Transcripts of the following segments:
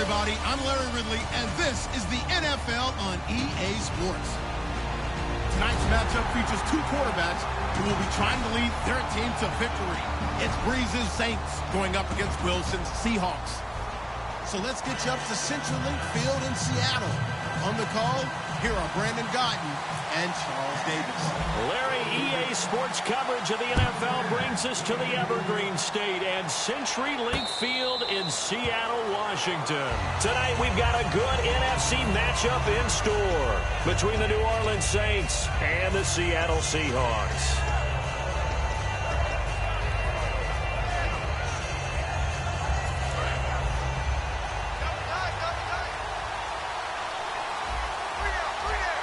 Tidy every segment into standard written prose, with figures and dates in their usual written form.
everybody. I'm Larry Ridley, and this is the NFL on EA Sports. Tonight's matchup features two quarterbacks who will be trying to lead their team to victory. It's Breeze's Saints going up against Wilson's Seahawks. So let's get you up to Central Link Field in Seattle. On the call, here are Brandon Guyton and Charles Davis. Larry, EA Sports coverage of the NFL brings us to the Evergreen State and CenturyLink Field in Seattle, Washington. Tonight we've got a good NFC matchup in store between the New Orleans Saints and the Seattle Seahawks.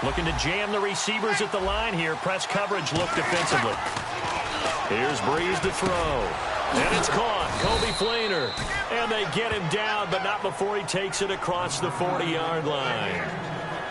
Looking to jam the receivers at the line here. Press coverage look defensively. Here's Breeze to throw. And it's caught. Kobe Fleener. And they get him down, but not before he takes it across the 40-yard line.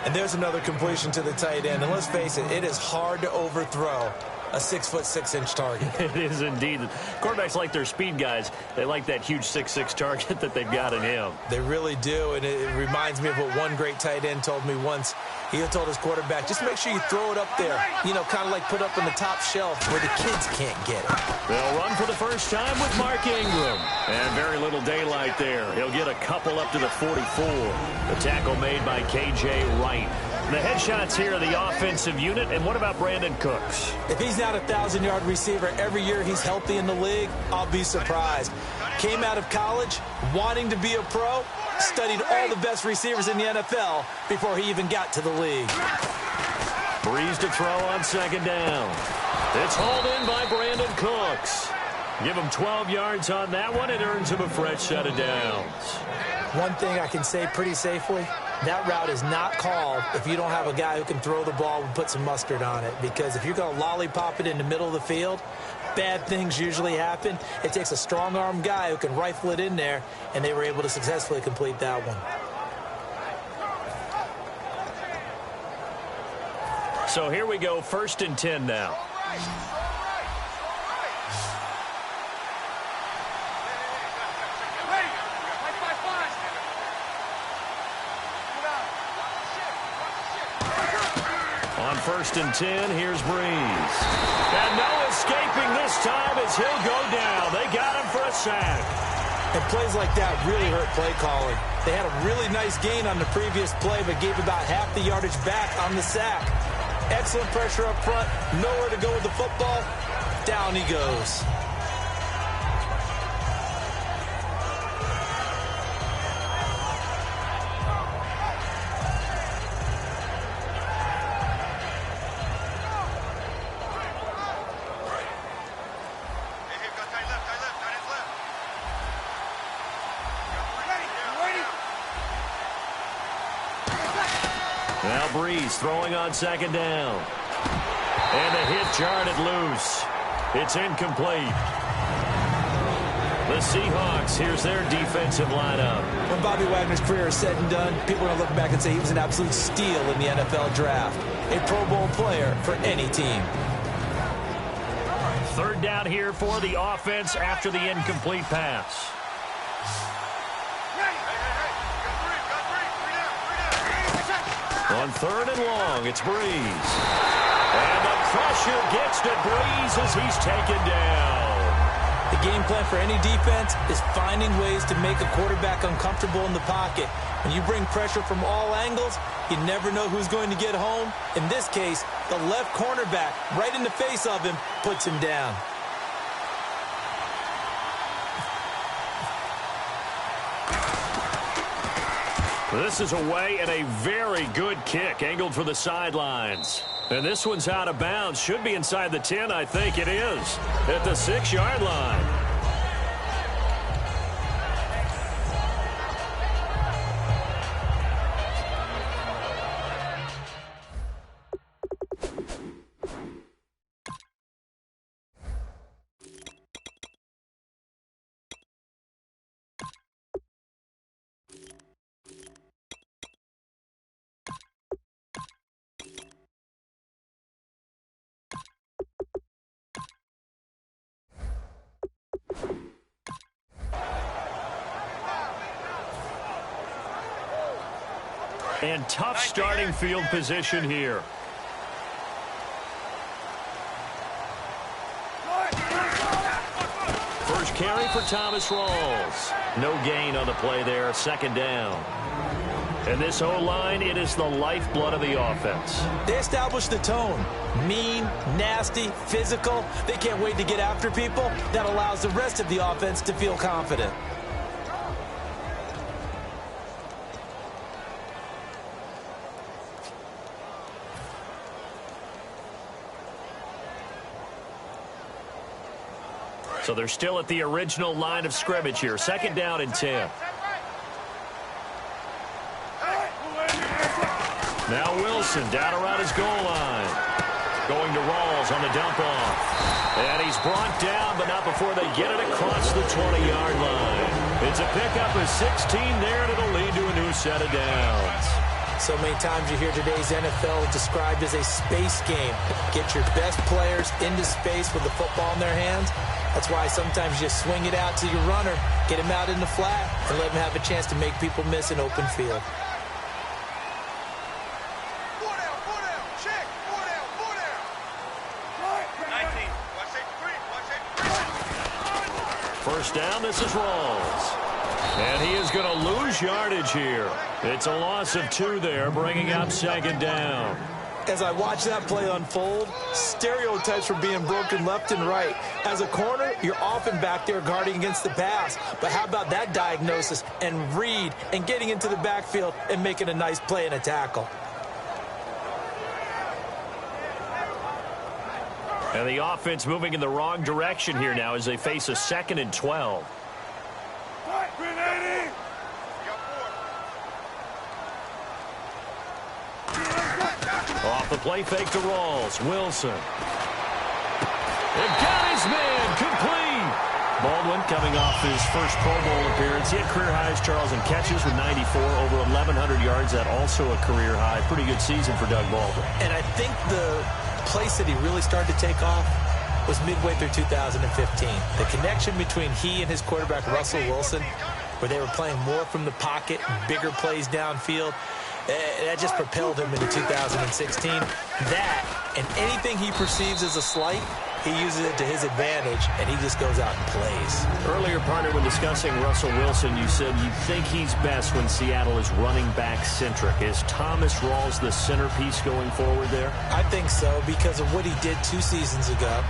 And there's another completion to the tight end. And let's face it, it is hard to overthrow a 6'6" target. It is indeed. Quarterbacks like their speed guys. They like that huge 6'6" target that they've got in him. They really do, and it reminds me of what one great tight end told me once. He told his quarterback, just make sure you throw it up there. You know, kind of like put up on the top shelf where the kids can't get it. They'll run for the first time with Mark Ingram. And very little daylight there. He'll get a couple up to the 44. The tackle made by K.J. Wright. The headshots here are the offensive unit. And what about Brandon Cooks? If he's not a 1,000-yard receiver every year he's healthy in the league, I'll be surprised. Came out of college wanting to be a pro, studied all the best receivers in the NFL before he even got to the league. Breeze to throw on second down. It's hauled in by Brandon Cooks. Give him 12 yards on that one. It earns him a fresh set of downs. One thing I can say pretty safely, that route is not called if you don't have a guy who can throw the ball and put some mustard on it. Because if you're going to lollipop it in the middle of the field, bad things usually happen. It takes a strong-arm guy who can rifle it in there, and they were able to successfully complete that one. So here we go, 1st and 10 now. On 1st and 10, here's Breeze. And no escaping this time as he'll go down. They got him for a sack. And plays like that really hurt play calling. They had a really nice gain on the previous play, but gave about half the yardage back on the sack. Excellent pressure up front. Nowhere to go with the football. Down he goes. Now Breeze throwing on second down. And the hit jarred it loose. It's incomplete. The Seahawks, here's their defensive lineup. When Bobby Wagner's career is said and done, people are going to look back and say he was an absolute steal in the NFL draft. A Pro Bowl player for any team. 3rd down here for the offense after the incomplete pass. On 3rd and long, it's Breeze. And the pressure gets to Breeze as he's taken down. The game plan for any defense is finding ways to make a quarterback uncomfortable in the pocket. When you bring pressure from all angles, you never know who's going to get home. In this case, the left cornerback, right in the face of him, puts him down. This is away and a very good kick angled for the sidelines. And this one's out of bounds. Should be inside the 10, I think it is. At the 6-yard line. And tough starting field position here. First carry for Thomas Rawls. No gain on the play there. Second down. And this O-line, it is the lifeblood of the offense. They established the tone. Mean, nasty, physical. They can't wait to get after people. That allows the rest of the offense to feel confident. So they're still at the original line of scrimmage here. Second down and 10. Now Wilson down around his goal line. Going to Rawls on the dump off. And he's brought down, but not before they get it across the 20-yard line. It's a pickup of 16 there, and it'll lead to a new set of downs. So many times you hear today's NFL described as a space game. Get your best players into space with the football in their hands. That's why sometimes you just swing it out to your runner, get him out in the flat, and let him have a chance to make people miss an open field. First down, this is Rawls. And he is going to lose yardage here. It's a loss of 2 there, bringing up second down. As I watch that play unfold, stereotypes were being broken left and right. As a corner, you're often back there guarding against the pass. But how about that diagnosis and read and getting into the backfield and making a nice play and a tackle? And the offense moving in the wrong direction here now as they face a 2nd and 12. Off the play fake to Rawls. Wilson. They've got his man complete. Baldwin coming off his first Pro Bowl appearance. He had career highs, Charles, in catches with 94, over 1,100 yards. That also a career high. Pretty good season for Doug Baldwin. And I think the place that he really started to take off was midway through 2015. The connection between he and his quarterback, Russell Wilson, where they were playing more from the pocket, bigger plays downfield, that just propelled him into 2016. That and anything he perceives as a slight, he uses it to his advantage, and he just goes out and plays. Earlier, partner, when discussing Russell Wilson, you said you think he's best when Seattle is running back centric. Is Thomas Rawls the centerpiece going forward there? I think so, because of what he did 2 seasons ago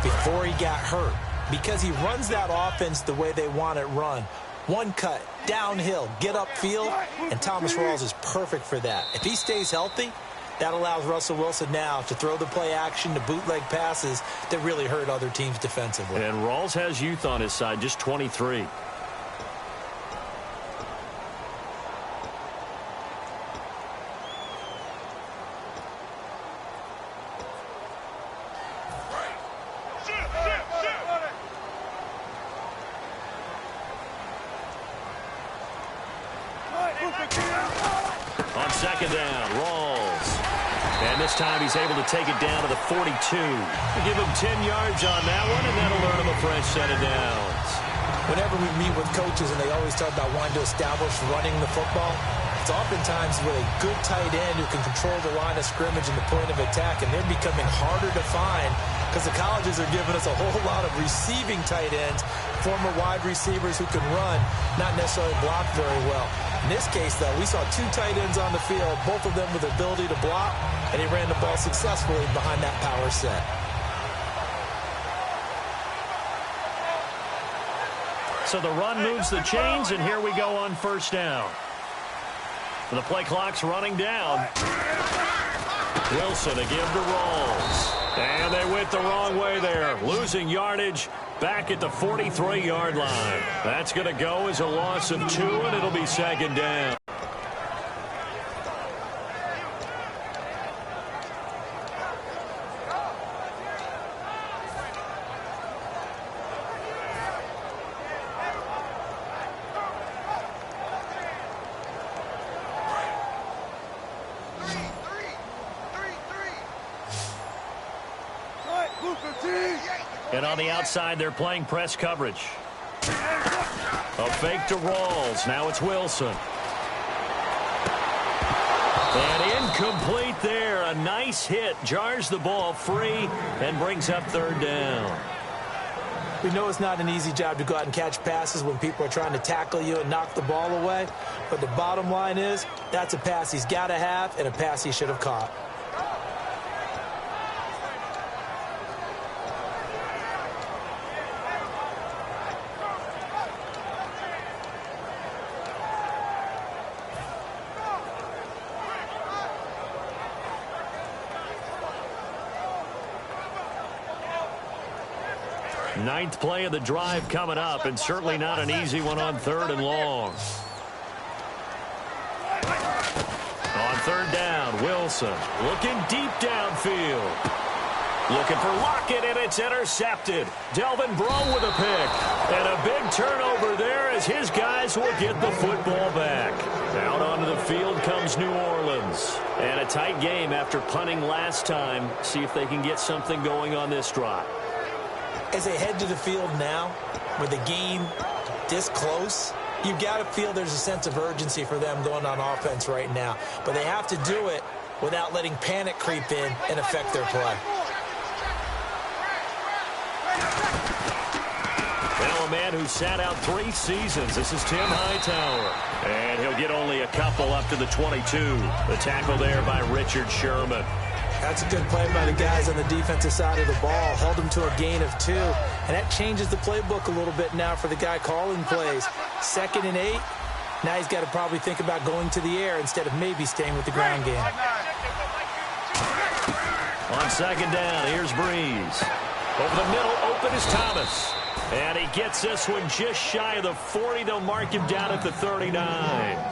before he got hurt. Because he runs that offense the way they want it run. One cut, downhill, get upfield, and Thomas Rawls is perfect for that. If he stays healthy, that allows Russell Wilson now to throw the play action, to bootleg passes that really hurt other teams defensively. And Rawls has youth on his side, just 23. On second down, Rawls. And this time he's able to take it down to the 42. We'll give him 10 yards on that one, and that'll earn him a fresh set of downs. Whenever we meet with coaches and they always talk about wanting to establish running the football, it's oftentimes with a good tight end who can control the line of scrimmage and the point of attack, and they're becoming harder to find because the colleges are giving us a whole lot of receiving tight ends, former wide receivers who can run, not necessarily block very well. In this case, though, we saw 2 tight ends on the field, both of them with the ability to block, and he ran the ball successfully behind that power set. So the run moves the chains, and here we go on first down. The play clock's running down. Wilson to give to Rawls. And they went the wrong way there, losing yardage back at the 43-yard line. That's going to go as a loss of 2, and it'll be second down. And on the outside, they're playing press coverage. A fake to Rawls. Now it's Wilson. And incomplete there. A nice hit. Jars the ball free and brings up third down. We know it's not an easy job to go out and catch passes when people are trying to tackle you and knock the ball away. But the bottom line is, that's a pass he's got to have and a pass he should have caught. Ninth play of the drive coming up, and certainly not an easy one on third and long. On third down, Wilson looking deep downfield. Looking for Lockett, and it's intercepted. Delvin Breaux with a pick. And a big turnover there as his guys will get the football back. Out onto the field comes New Orleans. And a tight game after punting last time. See if they can get something going on this drive. As they head to the field now, with the game this close, you've got to feel there's a sense of urgency for them going on offense right now. But they have to do it without letting panic creep in and affect their play. Now a man who sat out 3 seasons. This is Tim Hightower. And he'll get only a couple up to the 22. The tackle there by Richard Sherman. That's a good play by the guys on the defensive side of the ball. Held him to a gain of 2. And that changes the playbook a little bit now for the guy calling plays. 2nd and 8. Now he's got to probably think about going to the air instead of maybe staying with the ground game. On 2nd down, here's Breeze. Over the middle, open is Thomas. And he gets this one just shy of the 40. They'll mark him down at the 39.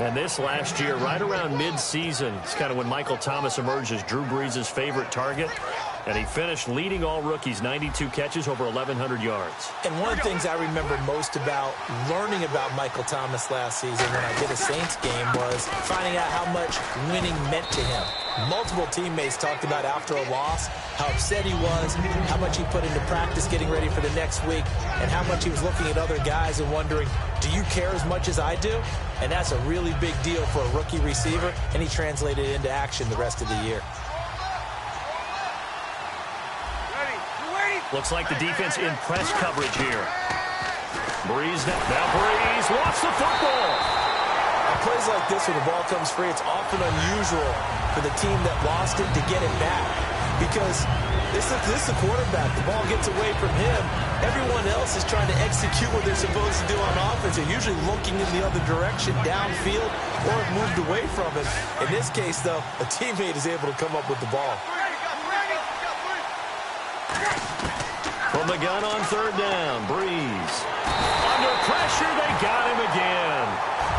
And this last year, right around mid-season, it's kind of when Michael Thomas emerged as Drew Brees' favorite target. And he finished leading all rookies, 92 catches, over 1,100 yards. And one of the things I remember most about learning about Michael Thomas last season when I did a Saints game was finding out how much winning meant to him. Multiple teammates talked about after a loss how upset he was, how much he put into practice getting ready for the next week, and how much he was looking at other guys and wondering, do you care as much as I do? And that's a really big deal for a rookie receiver, and he translated it into action the rest of the year. Looks like the defense in press coverage here. Breeze now Breeze wants the football. On plays like this when the ball comes free, it's often unusual for the team that lost it to get it back. Because this is the quarterback. The ball gets away from him. Everyone else is trying to execute what they're supposed to do on offense. They're usually looking in the other direction, downfield, or have moved away from it. In this case, though, a teammate is able to come up with the ball. From the gun on 3rd down, Breeze. Under pressure, they got him again.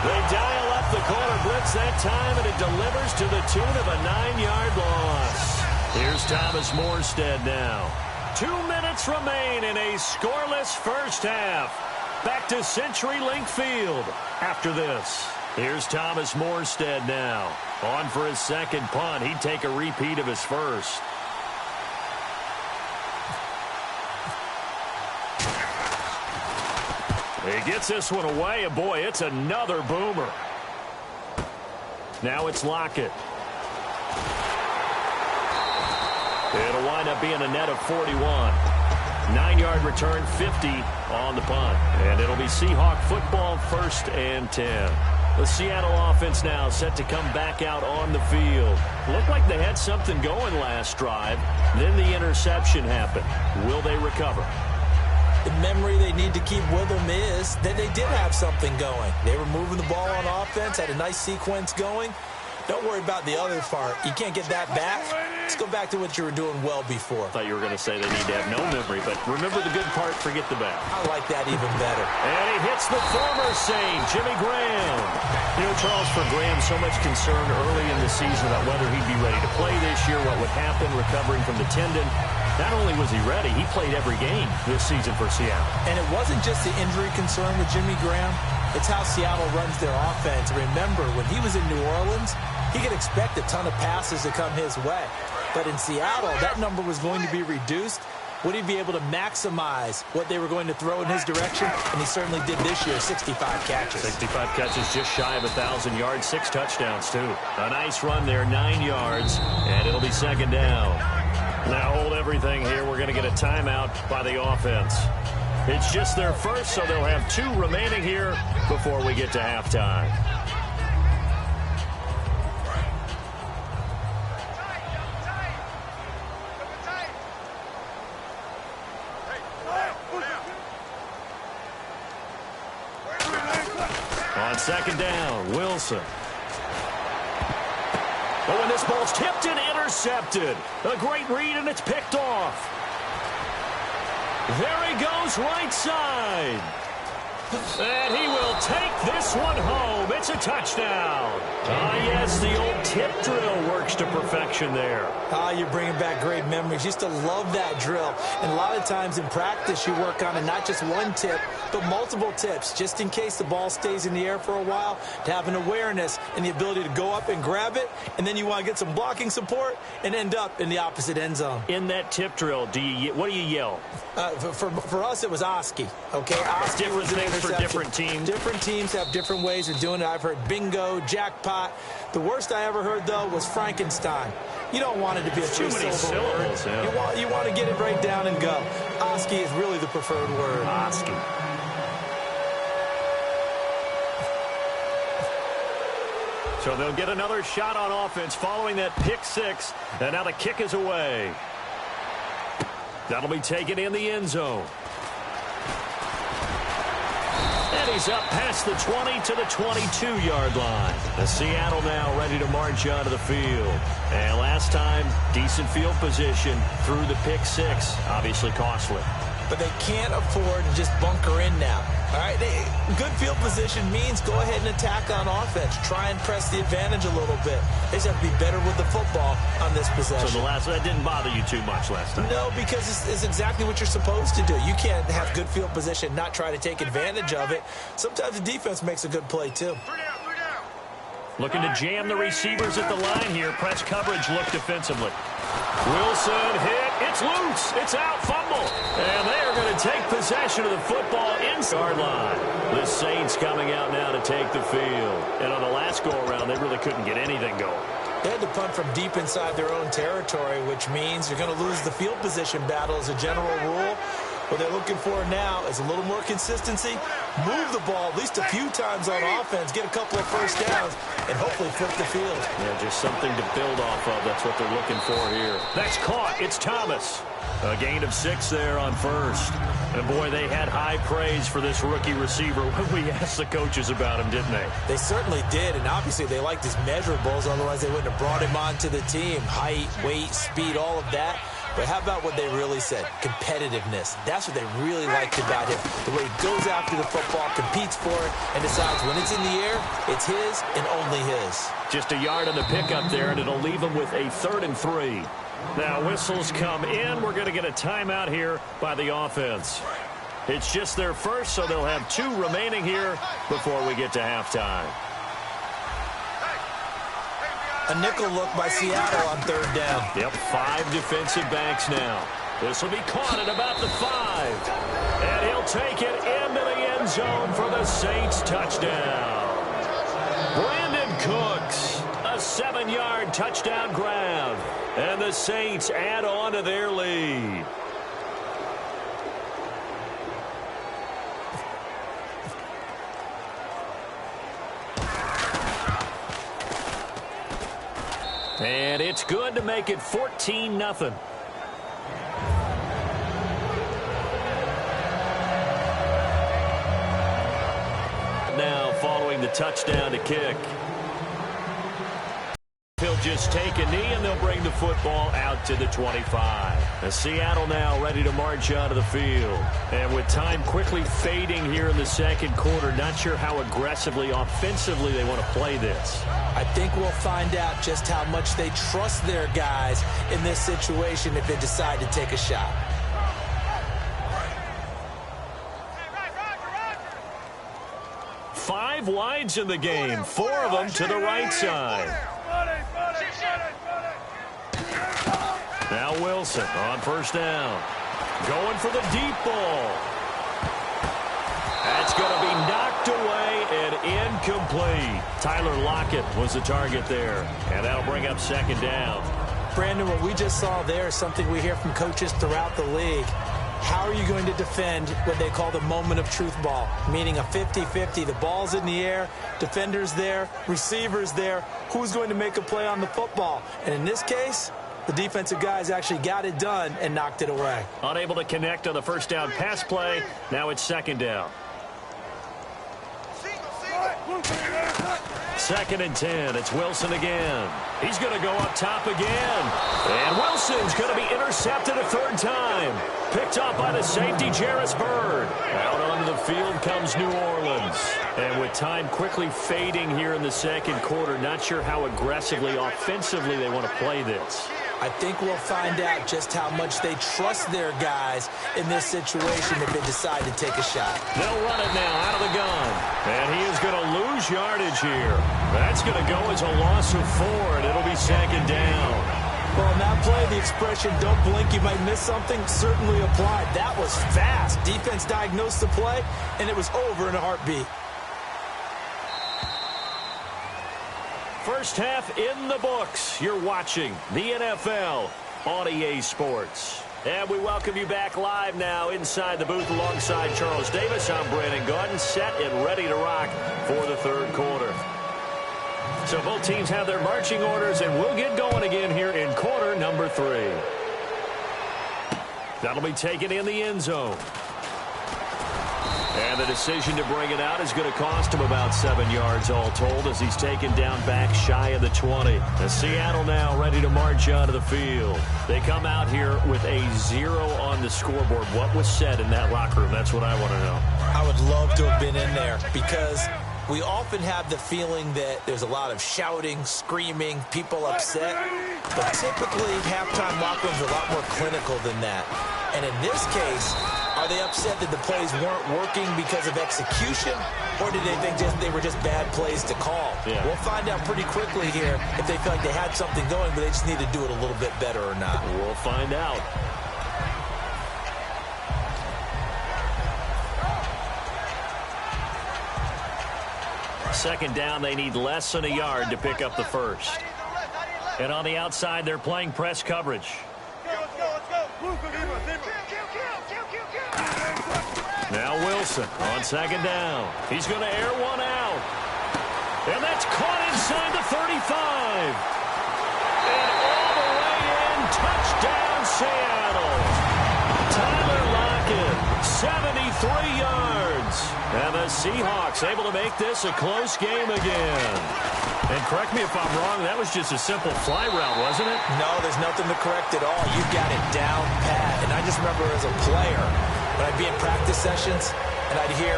They dial up the corner blitz that time, and it delivers to the tune of a 9-yard loss. Here's Thomas Morstead now. 2 minutes remain in a scoreless first half. Back to CenturyLink Field after this. Here's Thomas Morstead now. On for his 2nd punt. He'd take a repeat of his first. He gets this one away, and boy, it's another boomer. Now it's Lockett. It'll wind up being a net of 41. 9-yard return, 50 on the punt. And it'll be Seahawk football, 1st and 10. The Seattle offense now set to come back out on the field. Looked like they had something going last drive. Then the interception happened. Will they recover? The memory they need to keep with them is that they did have something going. They were moving the ball on offense, had a nice sequence going. Don't worry about the other part. You can't get that back. Let's go back to what you were doing well before. I thought you were going to say they need to have no memory, but remember the good part, forget the bad. I like that even better. And he hits the former Saint, Jimmy Graham. You know, Charles, for Graham, so much concern early in the season about whether he'd be ready to play this year, what would happen recovering from the tendon. Not only was he ready, he played every game this season for Seattle. And it wasn't just the injury concern with Jimmy Graham. It's how Seattle runs their offense. Remember, when he was in New Orleans, he could expect a ton of passes to come his way. But in Seattle, that number was going to be reduced would he be able to maximize what they were going to throw in his direction? And he certainly did this year, 65 catches. 65 catches, just shy of 1,000 yards, 6 touchdowns, too. A nice run there, 9 yards, and it'll be second down. Now hold everything here. We're going to get a timeout by the offense. It's just their first, so they'll have 2 remaining here before we get to halftime. On second down, Wilson. Oh, and this ball's tipped and intercepted. A great read, and it's picked off. There he goes, right side. And he will take this one home. It's a touchdown. Yes, the old tip drill works to perfection there. You're bringing back great memories. Used to love that drill. And a lot of times in practice, you work on it, not just one tip, but multiple tips, just in case the ball stays in the air for a while, to have an awareness and the ability to go up and grab it, and then you want to get some blocking support and end up in the opposite end zone. In that tip drill, what do you yell? For us, it was Oski. Okay, Oski different things for different teams. Different teams have different ways of doing it. I've heard bingo, jackpot. The worst I ever heard, though, was Frankenstein. You don't want it to be a too many syllables. Yeah. You want to get it right down and go. Oski is really the preferred word. Oski. So they'll get another shot on offense following that pick 6. And now the kick is away. That'll be taken in the end zone. And he's up past the 20 to the 22-yard line. The Seattle now ready to march onto the field. And last time, decent field position through the pick 6. Obviously costly. But they can't afford to just bunker in now. All right, good field position means go ahead and attack on offense. Try and press the advantage a little bit. They just have to be better with the football on this possession. So that didn't bother you too much last time? No, because it's exactly what you're supposed to do. You can't have good field position, not try to take advantage of it. Sometimes the defense makes a good play, too. Looking to jam the receivers at the line here. Press coverage look defensively. Wilson hit. It's loose. It's out. Fumble. And they are going to take possession of the football inside line. The Saints coming out now to take the field. And on the last go-around, they really couldn't get anything going. They had to punt from deep inside their own territory, which means you're going to lose the field position battle as a general rule. What they're looking for now is a little more consistency, move the ball at least a few times on offense, get a couple of first downs, and hopefully flip the field. Yeah, just something to build off of. That's what they're looking for here. That's caught. It's Thomas. A gain of 6 there on first. And, boy, they had high praise for this rookie receiver when we asked the coaches about him, didn't they? They certainly did, and obviously they liked his measurables. Otherwise, they wouldn't have brought him onto the team. Height, weight, speed, all of that. But how about what they really said? Competitiveness. That's what they really liked about him. The way he goes after the football, competes for it, and decides when it's in the air, it's his and only his. Just a yard on the pickup there, and it'll leave him with a 3rd and 3. Now whistles come in. We're going to get a timeout here by the offense. It's just their first, so they'll have 2 remaining here before we get to halftime. A nickel look by Seattle on 3rd down. Yep, 5 defensive backs now. This will be caught at about the 5. And he'll take it into the end zone for the Saints touchdown. Brandon Cooks, a 7-yard touchdown grab. And the Saints add on to their lead. And it's good to make it 14-0. Now following the touchdown to kick. He'll just take a knee, and they'll bring the football out to the 25. The Seattle now ready to march out of the field. And with time quickly fading here in the second quarter, not sure how aggressively, offensively they want to play this. I think we'll find out just how much they trust their guys in this situation if they decide to take a shot. Five wides in the game, 4 of them to the right side. Now Wilson on 1st down. Going for the deep ball. That's going to be knocked away and incomplete. Tyler Lockett was the target there, and that'll bring up second down. Brandon, what we just saw there is something we hear from coaches throughout the league. How are you going to defend what they call the moment of truth ball, meaning a 50-50? The ball's in the air, defender's there, receiver's there. Who's going to make a play on the football? And in this case, the defensive guys actually got it done and knocked it away. Unable to connect on the first down pass play. Now it's second down. 2nd and 10. It's Wilson again. He's going to go up top again. And Wilson's going to be intercepted a third time. Picked up by the safety, Jarvis Byrd. Out onto the field comes New Orleans. And with time quickly fading here in the second quarter, not sure how aggressively, offensively they want to play this. I think we'll find out just how much they trust their guys in this situation if they decide to take a shot. They'll run it now out of the gun. And he is going to lose yardage here. That's going to go as a loss of 4, and it'll be second down. Well, in that play, the expression, don't blink, you might miss something, certainly applied. That was fast. Defense diagnosed the play, and it was over in a heartbeat. First half in the books. You're watching the NFL on EA Sports. And we welcome you back live now inside the booth alongside Charles Davis. I'm Brandon Gaudin, set and ready to rock for the third quarter. So both teams have their marching orders, and we'll get going again here in quarter number 3. That'll be taken in the end zone. And the decision to bring it out is going to cost him about 7 yards all told as he's taken down back shy of the 20. And Seattle now ready to march onto the field. They come out here with a 0 on the scoreboard. What was said in that locker room? That's what I want to know. I would love to have been in there because we often have the feeling that there's a lot of shouting, screaming, people upset. But typically, halftime locker rooms are a lot more clinical than that. And in this case, are they upset that the plays weren't working because of execution, or did they think they were just bad plays to call? Yeah. We'll find out pretty quickly here if they feel like they had something going, but they just need to do it a little bit better or not. We'll find out. Second down, they need less than a yard to pick up the first. And on the outside, they're playing press coverage. Now Wilson on second down. He's going to air one out. And that's caught inside the 35. And all the way in, touchdown Seattle. Tyler Lockett, 73 yards. And the Seahawks able to make this a close game again. And correct me if I'm wrong, that was just a simple fly route, wasn't it? No, there's nothing to correct at all. You got it down pat. And I just remember as a player, when I'd be in practice sessions and I'd hear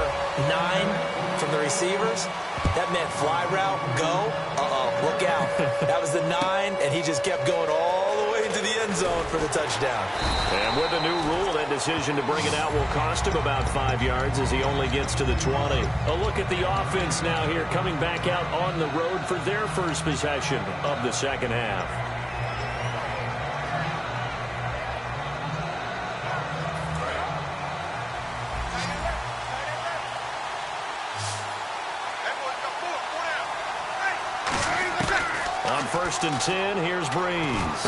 9 from the receivers, that meant fly route, go, look out. That was the 9, and he just kept going all the way into the end zone for the touchdown. And with the new rule, that decision to bring it out will cost him about 5 yards as he only gets to the 20. A look at the offense now here, coming back out on the road for their first possession of the second half. On 1st and 10, here's Breeze.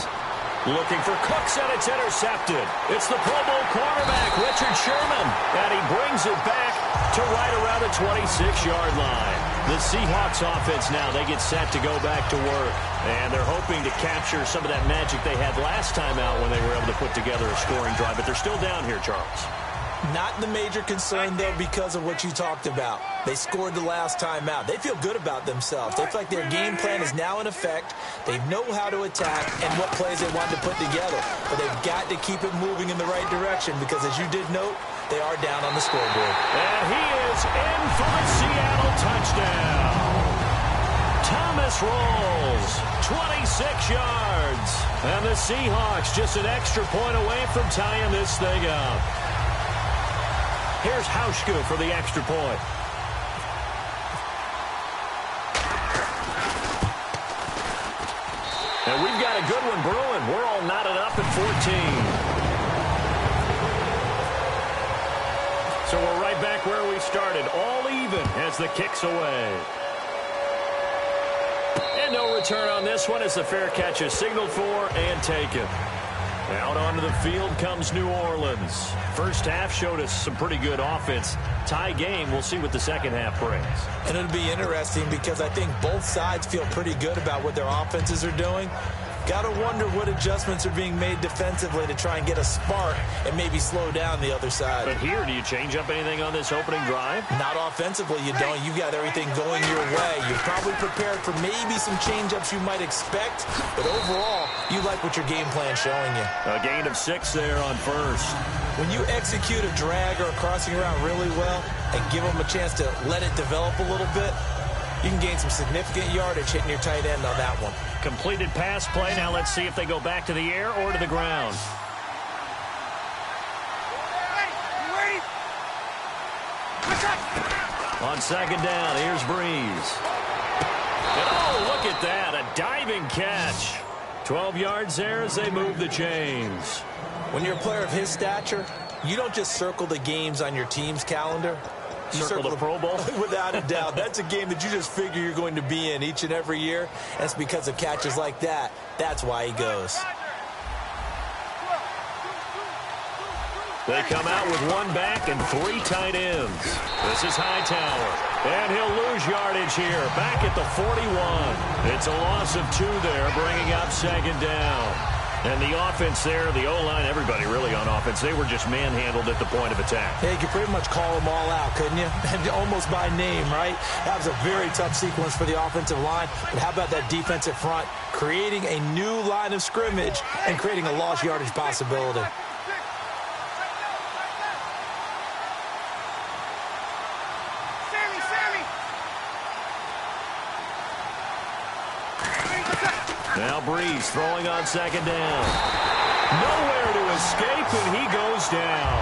Looking for Cooks, and it's intercepted. It's the Pro Bowl cornerback, Richard Sherman. And he brings it back to right around the 26-yard line. The Seahawks offense now, they get set to go back to work. And they're hoping to capture some of that magic they had last time out when they were able to put together a scoring drive. But they're still down here, Charles. Not the major concern, though, because of what you talked about. They scored the last time out. They feel good about themselves. They feel like their game plan is now in effect. They know how to attack and what plays they want to put together. But they've got to keep it moving in the right direction because, as you did note, they are down on the scoreboard. And he is in for the Seattle touchdown. Thomas rolls 26 yards. And the Seahawks just an extra point away from tying this thing up. Here's Hauschka for the extra point. And we've got a good one brewing. We're all knotted up at 14. started all even as the kick's away. And no return on this one as the fair catch is signaled for and taken. Out onto the field comes New Orleans. First half showed us some pretty good offense. Tie game, we'll see what the second half brings. And it'll be interesting because I think both sides feel pretty good about what their offenses are doing. Got to wonder what adjustments are being made defensively to try and get a spark and maybe slow down the other side. But here, do you change up anything on this opening drive? Not offensively, you don't. You've got everything going your way. You're probably prepared for maybe some change-ups you might expect, but overall, you like what your game plan's showing you. A gain of 6 there on first. When you execute a drag or a crossing around really well and give them a chance to let it develop a little bit, you can gain some significant yardage hitting your tight end on that one. Completed pass play. Now let's see if they go back to the air or to the ground. On second down, here's Breeze. And oh, look at that, a diving catch. 12 yards there as they move the chains. When you're a player of his stature, you don't just circle the games on your team's calendar. You circle the Pro Bowl? Without a doubt. That's a game that you just figure you're going to be in each and every year. And it's because of catches like that. That's why he goes. They come out with 1 back and 3 tight ends. This is Hightower. And he'll lose yardage here. Back at the 41. It's a loss of 2 there, bringing up second down. And the offense there, the O-line, everybody really on offense, they were just manhandled at the point of attack. Yeah, you could pretty much call them all out, couldn't you? Almost by name, right? That was a very tough sequence for the offensive line. But how about that defensive front creating a new line of scrimmage and creating a lost yardage possibility? Now Breeze throwing on second down. Nowhere to escape, and he goes down.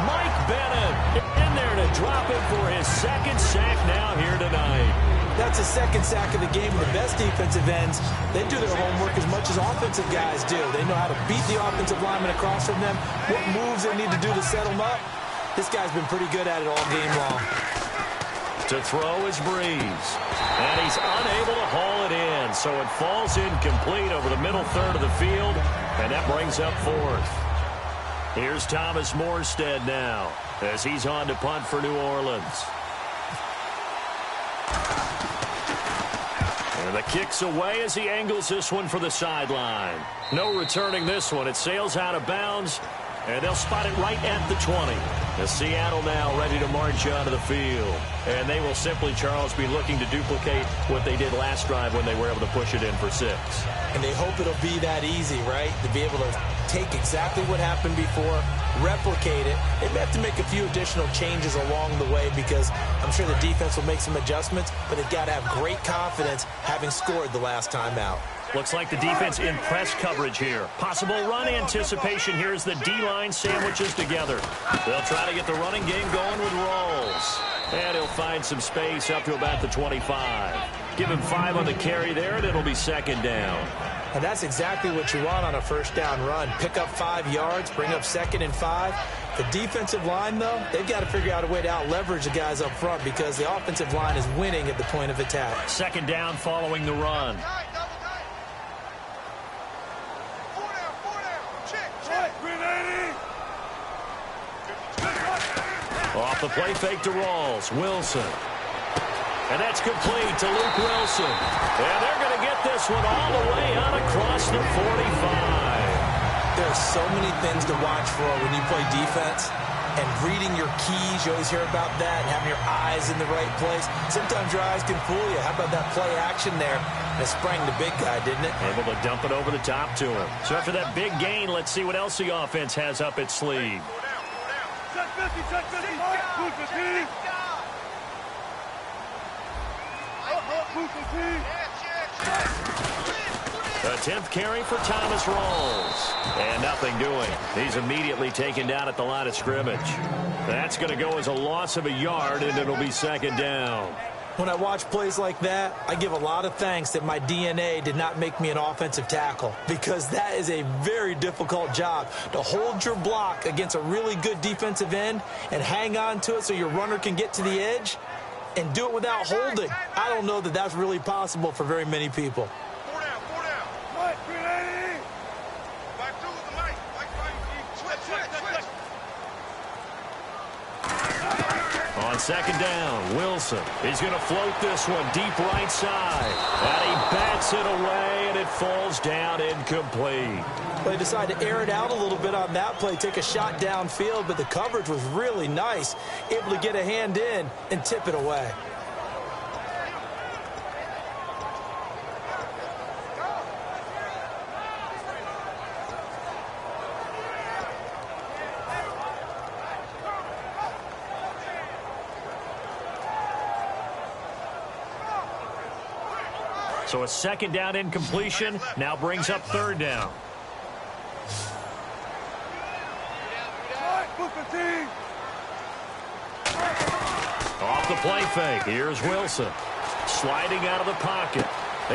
Mike Bennett in there to drop it for his second sack now here tonight. That's a second sack of the game. The best defensive ends, they do their homework as much as offensive guys do. They know how to beat the offensive lineman across from them, what moves they need to do to set them up. This guy's been pretty good at it all game long. To throw is Breeze. And he's unable to haul it in, so it falls incomplete over the middle third of the field, and that brings up 4th. Here's Thomas Morstead now as he's on to punt for New Orleans. And the kick's away as he angles this one for the sideline. No returning this one. It sails out of bounds, and they'll spot it right at the 20. The Seattle now ready to march onto the field. And they will simply, Charles, be looking to duplicate what they did last drive when they were able to push it in for 6. And they hope it'll be that easy, right? To be able to take exactly what happened before, replicate it. They may have to make a few additional changes along the way because I'm sure the defense will make some adjustments, but they've got to have great confidence having scored the last time out. Looks like the defense in press coverage here. Possible run anticipation here as the D-line sandwiches together. They'll try to get the running game going with Rawls. And he'll find some space up to about the 25. Give him 5 on the carry there, and it'll be second down. And that's exactly what you want on a first down run. Pick up 5 yards, bring up 2nd and 5. The defensive line, though, they've got to figure out a way to out-leverage the guys up front because the offensive line is winning at the point of attack. Second down following the run. Off the play fake to Rawls. Wilson. And that's complete to Luke Wilson. And they're going to get this one all the way out across the 45. There's so many things to watch for when you play defense. And reading your keys, you always hear about that, and having your eyes in the right place. Sometimes your eyes can fool you. How about that play action there? It sprang the big guy, didn't it? Able to dump it over the top to him. So after that big gain, let's see what else the offense has up its sleeve. A 10th carry for Thomas Rawls. And nothing doing. He's immediately taken down at the line of scrimmage. That's going to go as a loss of a yard, and it'll be second down. When I watch plays like that, I give a lot of thanks that my DNA did not make me an offensive tackle, because that is a very difficult job to hold your block against a really good defensive end and hang on to it so your runner can get to the edge and do it without holding. I don't know that that's really possible for very many people. On second down, Wilson. He's going to float this one deep right side. And he bats it away, and it falls down incomplete. They decided to air it out a little bit on that play, take a shot downfield, but the coverage was really nice, able to get a hand in and tip it away. So a second down incompletion now brings up third down. Off the play fake. Here's Wilson. Sliding out of the pocket.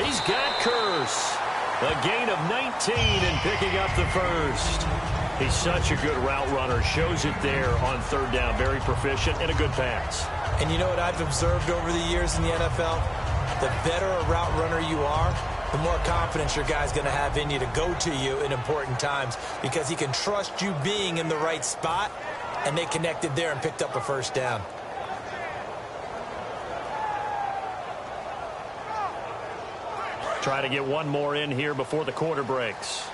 He's got Curse. A gain of 19 and picking up the first. He's such a good route runner. Shows it there on third down. Very proficient and a good pass. And you know what I've observed over the years in the NFL? The better a route runner you are, the more confidence your guy's going to have in you to go to you in important times, because he can trust you being in the right spot, and they connected there and picked up a first down. Try to get one more in here before the quarter breaks.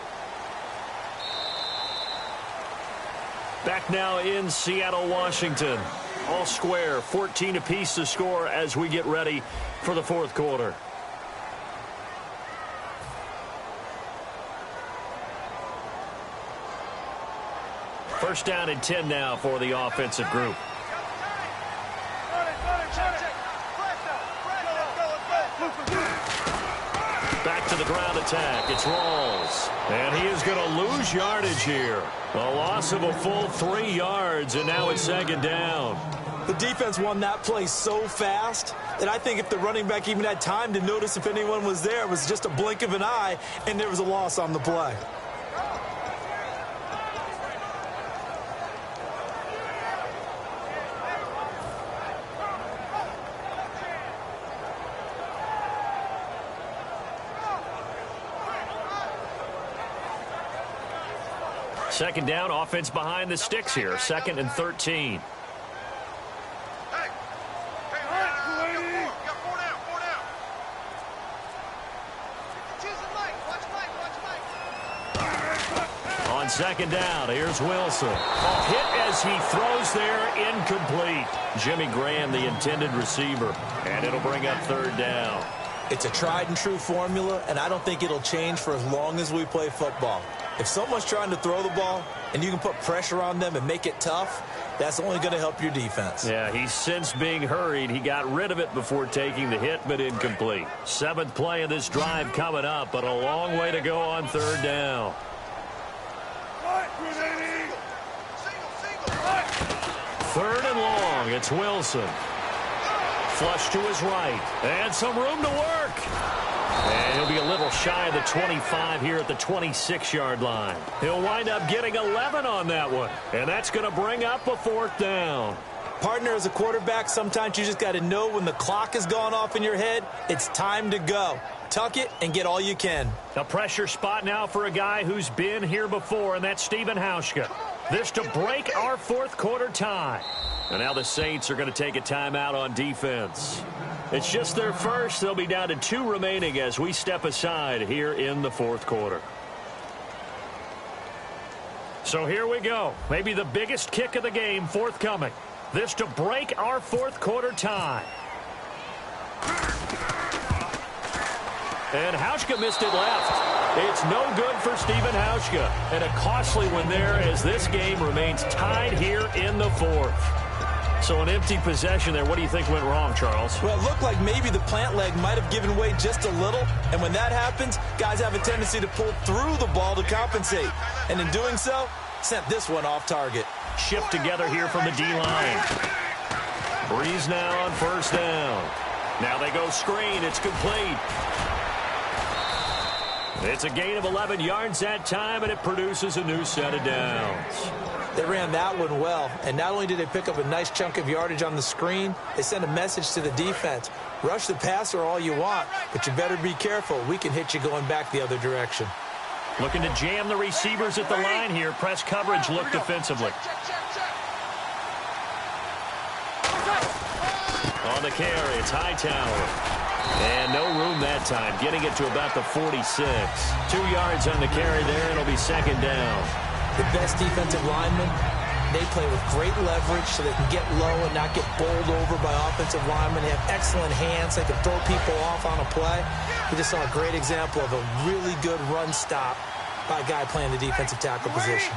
Back now in Seattle, Washington. All square, 14 apiece to score as we get ready for the fourth quarter. First down and 10 now for the offensive group. Back to the ground attack. It's Rawls. And he is going to lose yardage here. A loss of a full 3 yards, and now it's second down. The defense won that play so fast that I think if the running back even had time to notice if anyone was there, it was just a blink of an eye, and there was a loss on the play. Second down, offense behind the sticks here. Second and 13. On second down, here's Wilson. Hit as he throws there, incomplete. Jimmy Graham, the intended receiver, and it'll bring up third down. It's a tried and true formula, and I don't think it'll change for as long as we play football. If someone's trying to throw the ball and you can put pressure on them and make it tough, that's only going to help your defense. Yeah, he's since being hurried. He got rid of it before taking the hit, but incomplete. Seventh play of this drive coming up, but a long way to go on third down. Third and long. It's Wilson. Flush to his right. And some room to work. And he'll be a little shy of the 25 here at the 26-yard line. He'll wind up getting 11 on that one. And that's going to bring up a fourth down. Partner, as a quarterback, sometimes you just got to know when the clock has gone off in your head, it's time to go. Tuck it and get all you can. A pressure spot now for a guy who's been here before, and that's Stephen Hauschka. This to break our fourth quarter tie. And now the Saints are going to take a timeout on defense. It's just their first. They'll be down to 2 remaining as we step aside here in the fourth quarter. So here we go. Maybe the biggest kick of the game forthcoming. This to break our fourth quarter tie. And Hauschka missed it left. It's no good for Stephen Hauschka. And a costly one there as this game remains tied here in the fourth. So an empty possession there. What do you think went wrong, Charles? Well, it looked like maybe the plant leg might have given way just a little. And when that happens, guys have a tendency to pull through the ball to compensate. And in doing so, sent this one off target. Shift together here from the D-line. Breeze now on first down. Now they go screen. It's complete. It's a gain of 11 yards that time, and it produces a new set of downs. They ran that one well, and not only did they pick up a nice chunk of yardage on the screen, they sent a message to the defense. Rush the passer all you want, but you better be careful. We can hit you going back the other direction. Looking to jam the receivers at the line here. Press coverage look defensively. On the carry, it's Hightower. And no room that time, getting it to about the 46. 2 yards on the carry there, and it'll be second down. The best defensive linemen, they play with great leverage so they can get low and not get bowled over by offensive linemen. They have excellent hands. They can throw people off on a play. We just saw a great example of a really good run stop by a guy playing the defensive tackle position.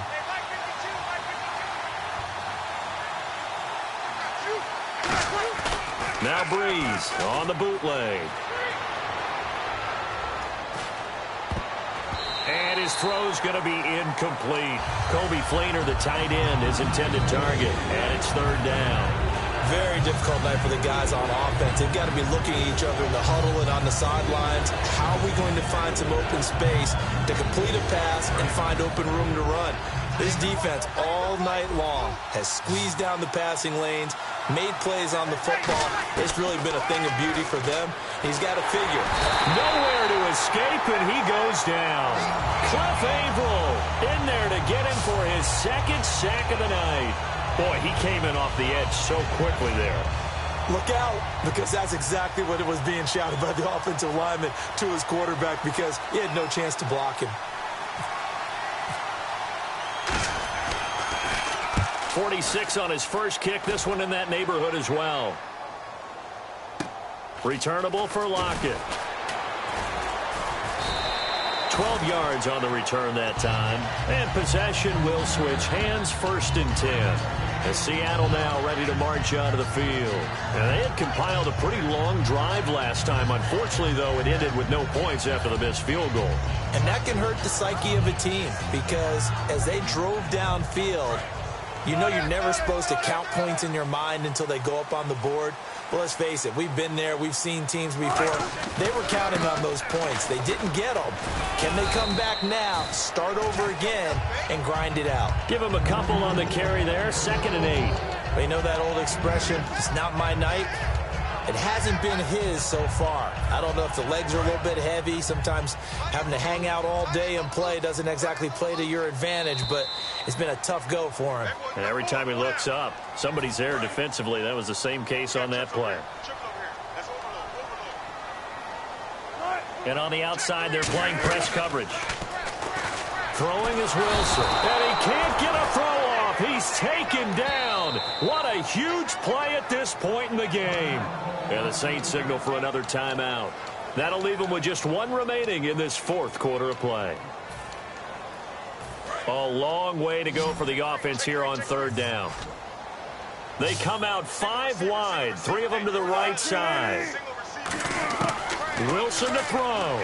Now Breeze on the bootleg. And his throw's going to be incomplete. Kobe Fleener, the tight end, his intended target. And it's third down. Very difficult night for the guys on offense. They've got to be looking at each other in the huddle and on the sidelines. How are we going to find some open space to complete a pass and find open room to run? This defense all night long has squeezed down the passing lanes, made plays on the football. It's really been a thing of beauty for them. He's got to figure. Nowhere to escape, and he goes down. Cliff Averill in there to get him for his second sack of the night. Boy, he came in off the edge so quickly there. Look out, because that's exactly what it was being shouted by the offensive lineman to his quarterback, because he had no chance to block him. 46 on his first kick. This one in that neighborhood as well. Returnable for Lockett. 12 yards on the return that time. And possession will switch hands, first and 10. As Seattle now ready to march out of the field. And they had compiled a pretty long drive last time. Unfortunately, though, it ended with no points after the missed field goal. And that can hurt the psyche of a team, because as they drove downfield, you know you're never supposed to count points in your mind until they go up on the board. Well, let's face it, we've been there. We've seen teams before. They were counting on those points. They didn't get them. Can they come back now, start over again, and grind it out? Give him a couple on the carry there, 2nd and 8. They know that old expression, it's not my night. It hasn't been his so far. I don't know if the legs are a little bit heavy. Sometimes having to hang out all day and play doesn't exactly play to your advantage, but it's been a tough go for him. And every time he looks up, somebody's there defensively. That was the same case on that play. And on the outside, they're playing press coverage. Throwing is Wilson. And he can't get a throw off. He's taken down. What a huge play at this point in the game. And the Saints signal for another timeout. That'll leave them with just one remaining in this fourth quarter of play. A long way to go for the offense here on third down. They come out 5 wide, 3 of them to the right side. Wilson to throw.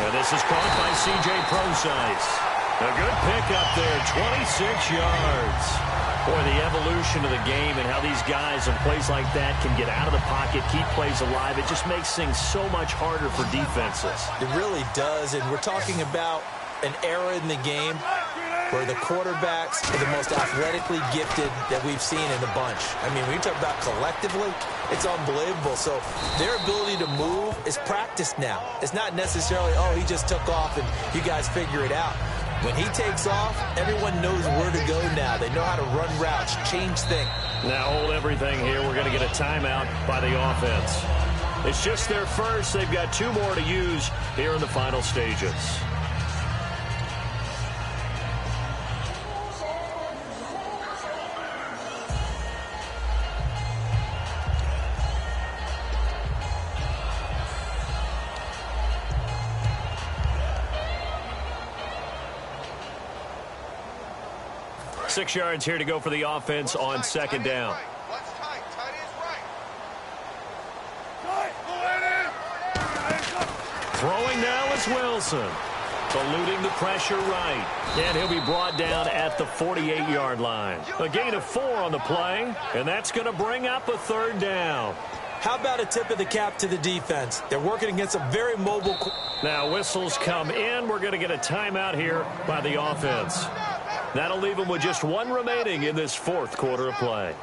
And this is caught by C.J. Prosise. A good pickup there, 26 yards. Boy, the evolution of the game and how these guys in plays like that can get out of the pocket, keep plays alive, it just makes things so much harder for defenses. It really does, and we're talking about an era in the game where the quarterbacks are the most athletically gifted that we've seen in the bunch. I mean, when you talk about collectively, it's unbelievable. So their ability to move is practiced now. It's not necessarily, oh, he just took off and you guys figure it out. When he takes off, everyone knows where to go now. They know how to run routes, change things. Now hold everything here. We're going to get a timeout by the offense. It's just their first. They've got 2 more to use here in the final stages. Six yards here to go for the offense on second down. Throwing now is Wilson. eluding the pressure right. And he'll be brought down at the 48-yard line. A gain of 4 on the play, and that's going to bring up a third down. How about a tip of the cap to the defense? They're working against a very mobile... Now whistles come in. We're going to get a timeout here by the offense. That'll leave them with just 1 remaining in this fourth quarter of play.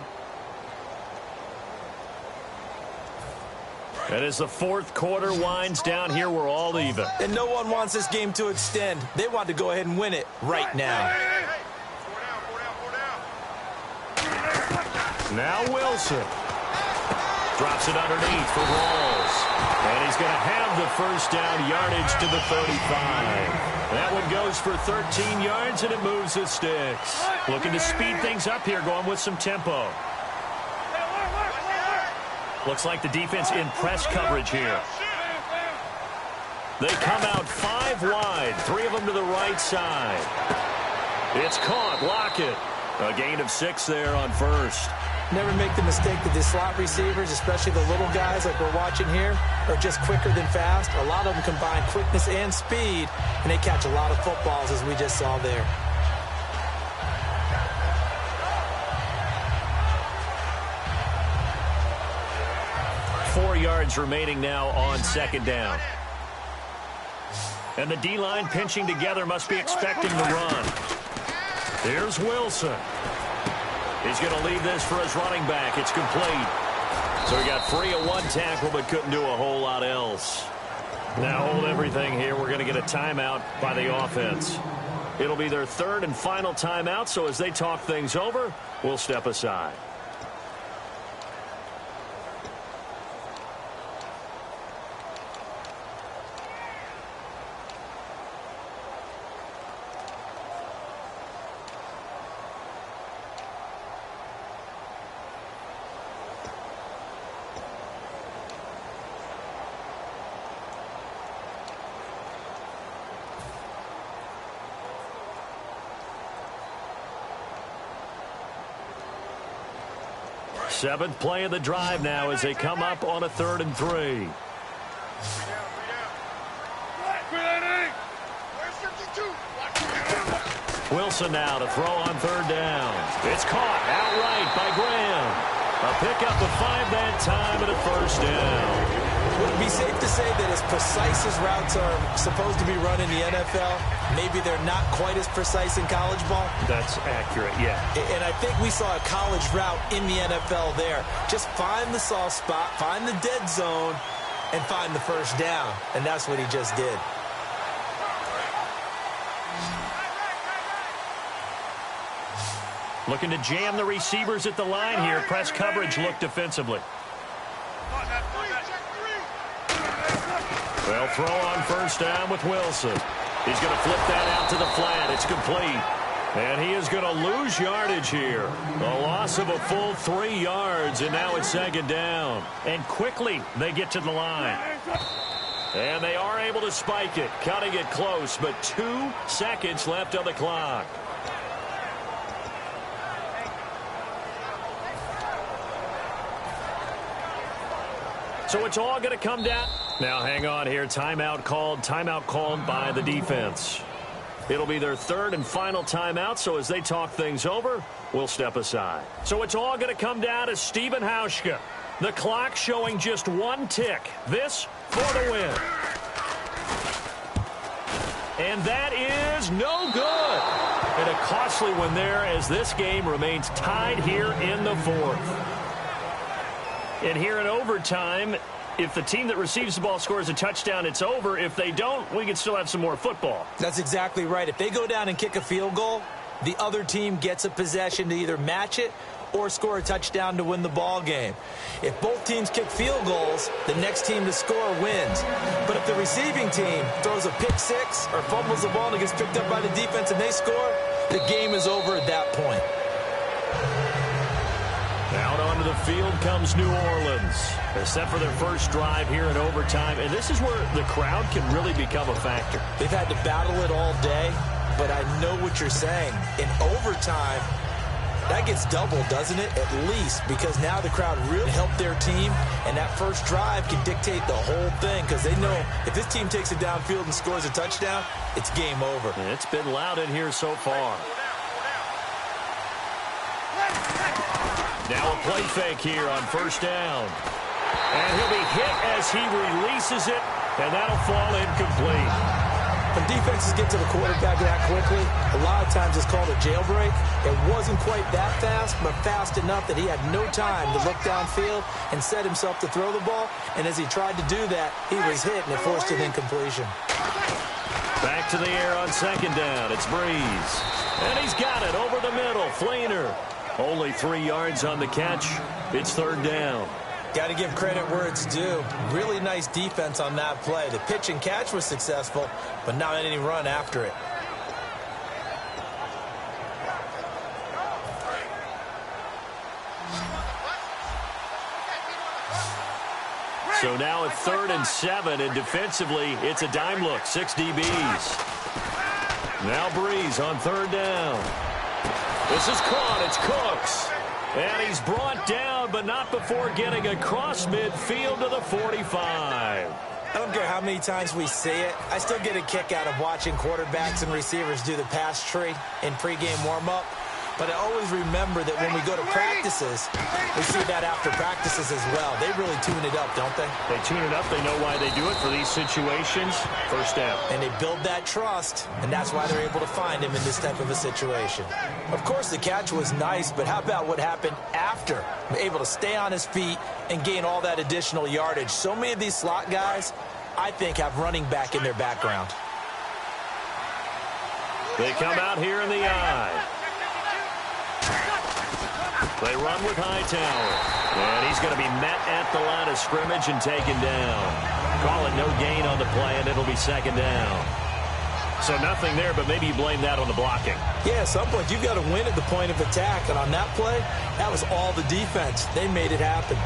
And as the fourth quarter winds down here, we're all even. And no one wants this game to extend. They want to go ahead and win it right now. Now Wilson. Drops it underneath for Rawls. And he's going to have the first down, yardage to the 35. That one goes for 13 yards, and it moves the sticks. Looking to speed things up here, going with some tempo. Looks like the defense in press coverage here. They come out 5 wide, 3 of them to the right side. It's caught. Lockett. A gain of 6 there on first. Never make the mistake that the slot receivers, especially the little guys like we're watching here, are just quicker than fast. A lot of them combine quickness and speed, and they catch a lot of footballs, as we just saw there. Four yards remaining now on second down. And the D-line pinching together, must be expecting the run. Here's Wilson. He's going to leave this for his running back. It's complete. So he got free of 1 tackle, but couldn't do a whole lot else. Now hold everything here. We're going to get a timeout by the offense. It'll be their third and final timeout, so as they talk things over, we'll step aside. Seventh play of the drive now as they come up on a 3rd and 3. Wilson now to throw on 3rd down. It's caught outright by Graham. A pickup of 5 that time and a first down. Would it be safe to say that as precise as routes are supposed to be run in the NFL, maybe they're not quite as precise in college ball? That's accurate, yeah. And I think we saw a college route in the NFL there. Just find the soft spot, find the dead zone, and find the first down. And that's what he just did. Looking to jam the receivers at the line here. Press coverage look defensively. They'll throw on first down with Wilson. He's going to flip that out to the flat. It's complete. And he is going to lose yardage here. A loss of a full 3 yards, and now it's 2nd down. And quickly they get to the line. And they are able to spike it, cutting it close, but 2 seconds left on the clock. So it's all going to come down. Now hang on here. Timeout called by the defense. It'll be their 3rd and final timeout, so as they talk things over, we'll step aside. So it's all going to come down to Stephen Hauschka. The clock showing just 1 tick. This for the win. And that is no good. And a costly one there as this game remains tied here in the 4th. And here in overtime, if the team that receives the ball scores a touchdown, it's over. If they don't, we can still have some more football. That's exactly right. If they go down and kick a field goal, the other team gets a possession to either match it or score a touchdown to win the ball game. If both teams kick field goals, the next team to score wins. But if the receiving team throws a pick 6 or fumbles the ball and it gets picked up by the defense and they score, the game is over at that point. Out onto the field comes New Orleans. They're set for their first drive here in overtime, and this is where the crowd can really become a factor. They've had to battle it all day, but I know what you're saying. In overtime, That gets doubled, doesn't it? At least, because now the crowd really helped their team, and that first drive can dictate the whole thing because they know if this team takes it downfield and scores a touchdown, it's game over. It's been loud in here so far. Now a play fake here on first down. And he'll be hit as he releases it, and that'll fall incomplete. When defenses get to the quarterback that quickly, a lot of times it's called a jailbreak. It wasn't quite that fast, but fast enough that he had no time to look downfield and set himself to throw the ball. And as he tried to do that, he was hit, and it forced an incompletion. Back to the air on second down. It's Breeze. And he's got it over the middle. Fleener. Only 3 yards on the catch. It's third down. Got to give credit where it's due. Really nice defense on that play. The pitch and catch was successful, but not any run after it. So now it's 3rd and 7, and defensively, it's a dime look. 6 DBs. Now Breeze on third down. This is caught. It's Cooks. And he's brought down, but not before getting across midfield to the 45. I don't care how many times we say it. I still get a kick out of watching quarterbacks and receivers do the pass tree in pregame warm-up. But I always remember that when we go to practices, we see that after practices as well. They really tune it up, don't they? They tune it up. They know why they do it for these situations. First down. And they build that trust, and that's why they're able to find him in this type of a situation. Of course, the catch was nice, but how about what happened after? Able to stay on his feet and gain all that additional yardage. So many of these slot guys, I think, have running back in their background. They come out here in the eye. They run with Hightower. And he's going to be met at the line of scrimmage and taken down. Call it no gain on the play, and it'll be second down. So nothing there, but maybe you blame that on the blocking. Yeah, at some point you've got to win at the point of attack. And on that play, that was all the defense. They made it happen.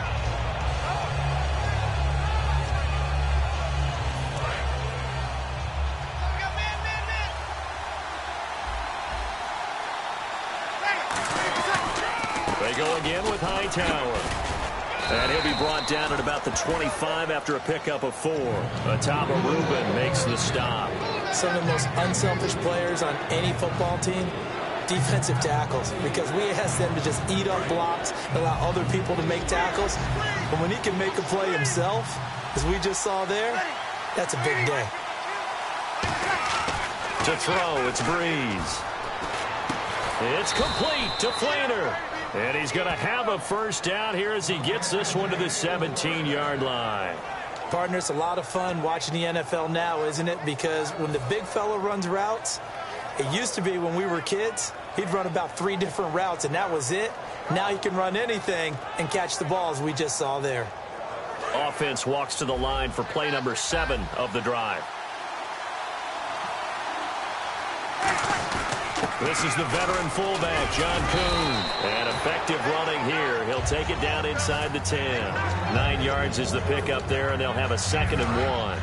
They go again with Hightower. And he'll be brought down at about the 25 after a pickup of 4. Ataba Rubin makes the stop. Some of the most unselfish players on any football team, defensive tackles, because we ask them to just eat up blocks, allow other people to make tackles. But when he can make a play himself, as we just saw there, that's a big day. To throw, it's Breeze. It's complete to Fleener. And he's going to have a first down here as he gets this one to the 17-yard line. Partner, it's a lot of fun watching the NFL now, isn't it? Because when the big fella runs routes, it used to be when we were kids, he'd run about 3 different routes, and that was it. Now he can run anything and catch the balls we just saw there. Offense walks to the line for play number 7 of the drive. This is the veteran fullback, John Kuhn. And effective running here. He'll take it down inside the 10. 9 yards is the pickup there, and they'll have a 2nd and 1.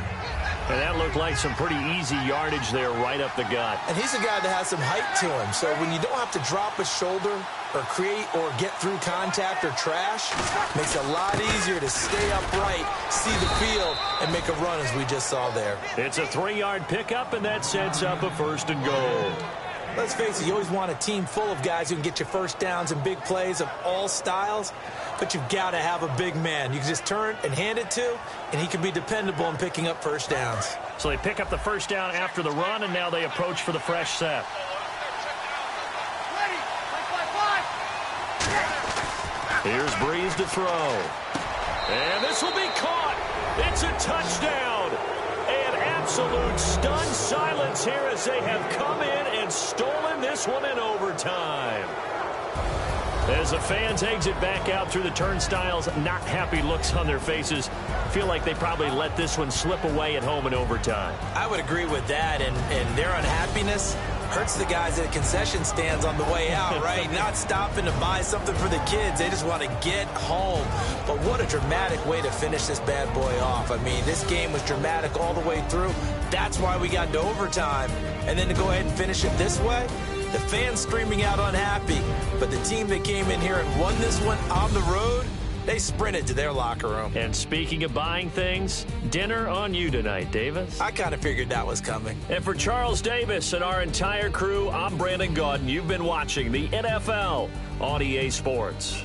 And that looked like some pretty easy yardage there right up the gut. And he's a guy that has some height to him. So when you don't have to drop a shoulder or create or get through contact or trash, makes it a lot easier to stay upright, see the field, and make a run as we just saw there. It's a 3-yard pickup, and that sets up a 1st and goal. Let's face it, you always want a team full of guys who can get you first downs and big plays of all styles, but you've got to have a big man you can just turn and hand it to, and he can be dependable in picking up first downs. So they pick up the first down after the run, and now they approach for the fresh set. Here's Breeze to throw. And this will be caught. It's a touchdown. And absolute stunned silence here as they have come in and stolen this one in overtime. As the fans exit back out through the turnstiles, not happy looks on their faces. Feel like they probably let this one slip away at home in overtime. I would agree with that, and their unhappiness hurts the guys at concession stands on the way out, right? Not stopping to buy something for the kids. They just want to get home. But what a dramatic way to finish this bad boy off. I mean, this game was dramatic all the way through. That's why we got into overtime. And then to go ahead and finish it this way, The fans screaming out unhappy, but the team that came in here and won this one on the road, they sprinted to their locker room. And speaking of buying things, dinner on you tonight, Davis. I kind of figured that was coming. And for Charles Davis and our entire crew, I'm Brandon Gaudin. You've been watching the NFL on EA Sports.